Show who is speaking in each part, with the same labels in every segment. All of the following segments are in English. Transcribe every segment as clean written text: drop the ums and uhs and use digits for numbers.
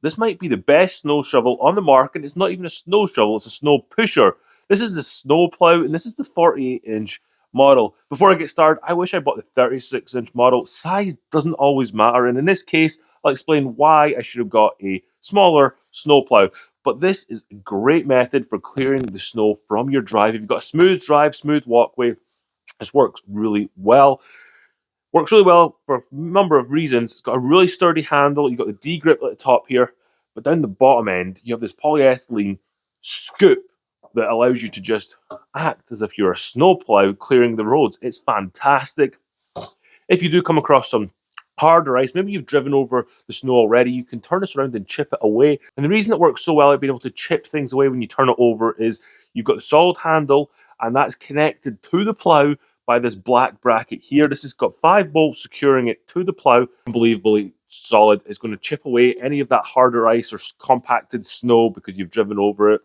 Speaker 1: This might be the best snow shovel on the market. It's not even a snow shovel, it's a snow pusher. This is the SnowPlow, and this is the 48-inch model. Before I get started, I wish I bought the 36-inch model. Size doesn't always matter, and in this case, I'll explain why I should have got a smaller snowplow. But this is a great method for clearing the snow from your drive. If you've got a smooth drive, smooth walkway, this works really well. Works really well for a number of reasons. It's got a really sturdy handle. You've got the D grip at the top here, but down the bottom end, you have this polyethylene scoop that allows you to just act as if you're a snowplow clearing the roads. It's fantastic. If you do come across some harder ice, maybe you've driven over the snow already, you can turn this around and chip it away. And the reason it works so well at being able to chip things away when you turn it over is you've got the solid handle, and that's connected to the plow by this black bracket here. This has got 5 bolts securing it to the plow. Unbelievably solid. It's going to chip away any of that harder ice or compacted snow because you've driven over it.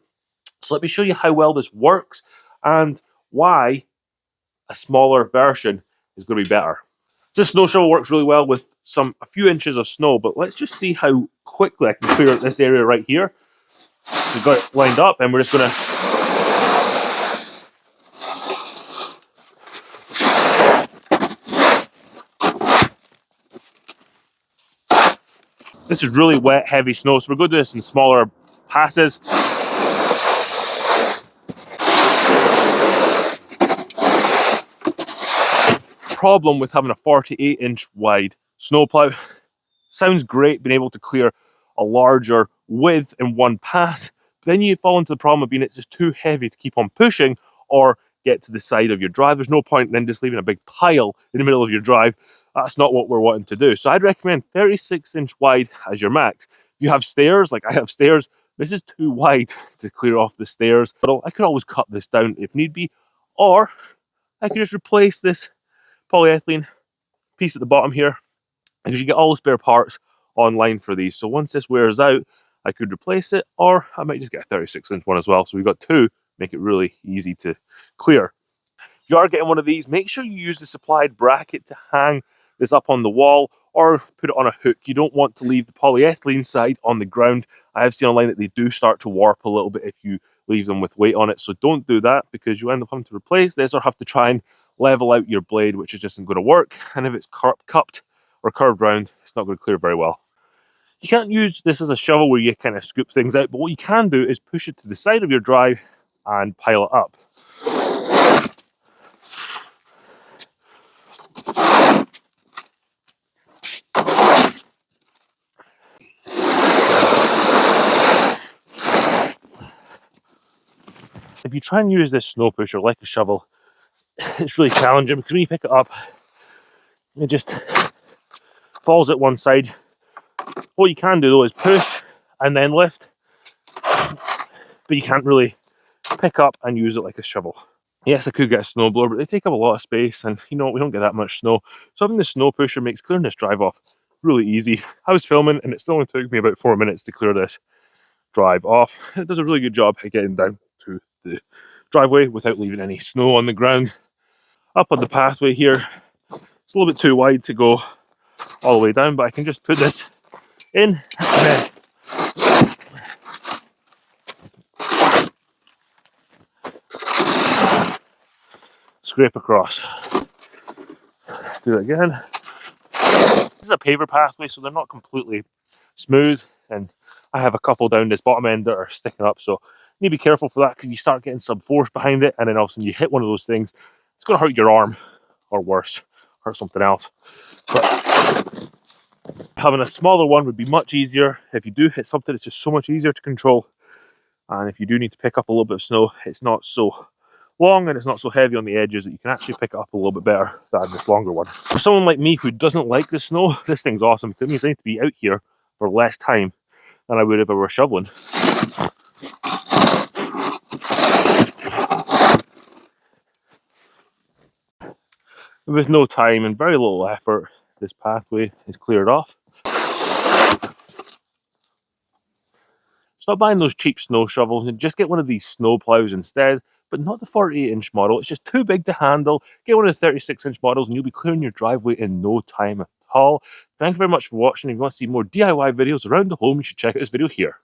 Speaker 1: So let me show you how well this works and why a smaller version is going to be better. This snow shovel works really well with a few inches of snow, but let's just see how quickly I can clear this area right here. We've got it lined up, and we're just going to This is really wet, heavy snow, so we're going to do this in smaller passes. Problem with having a 48-inch wide snowplow. Sounds great being able to clear a larger width in one pass, but then you fall into the problem of being it's just too heavy to keep on pushing or get to the side of your drive. There's no point in then just leaving a big pile in the middle of your drive. That's not what we're wanting to do. So I'd recommend 36-inch wide as your max. If you have stairs, like I have stairs, this is too wide to clear off the stairs. But I could always cut this down if need be, or I could just replace this polyethylene piece at the bottom here, because you get all the spare parts online for these. So once this wears out, I could replace it, or I might just get a 36-inch one as well. So we've got two, make it really easy to clear. If you are getting one of these, make sure you use the supplied bracket to hang this up on the wall or put it on a hook. You don't want to leave the polyethylene side on the ground. I have seen online that they do start to warp a little bit if you leave them with weight on it. So don't do that, because you end up having to replace this or have to try and level out your blade, which just isn't going to work. And if it's cupped or curved round, it's not going to clear very well. You can't use this as a shovel where you kind of scoop things out, but what you can do is push it to the side of your drive and pile it up. If you try and use this snow pusher like a shovel, it's really challenging, because when you pick it up, it just falls at one side. What you can do though is push and then lift, but you can't really pick up and use it like a shovel. Yes, I could get a snowblower, but they take up a lot of space, and you know, we don't get that much snow. So having the snow pusher makes clearing this drive off really easy. I was filming and it still only took me about 4 minutes to clear this drive off. It does a really good job at getting down to the driveway without leaving any snow on the ground. Up on the pathway here, it's a little bit too wide to go all the way down, but I can just put this in and then scrape across. Do it again. This is a paver pathway, so they're not completely smooth, and I have a couple down this bottom end that are sticking up, so you need to be careful for that, because you start getting some force behind it, and then all of a sudden you hit one of those things, it's going to hurt your arm, or worse, hurt something else. But having a smaller one would be much easier. If you do hit something, it's just so much easier to control, and if you do need to pick up a little bit of snow, it's not so long and it's not so heavy on the edges that you can actually pick it up a little bit better than this longer one. For someone like me who doesn't like the snow, this thing's awesome. It means I need to be out here for less time than I would if I were shoveling. With no time and very little effort, this pathway is cleared off. Stop buying those cheap snow shovels and just get one of these snow plows instead, but not the 48-inch model. It's just too big to handle. Get one of the 36-inch models and you'll be clearing your driveway in no time at haul. Thank you very much for watching. If you want to see more DIY videos around the home, you should check out this video here.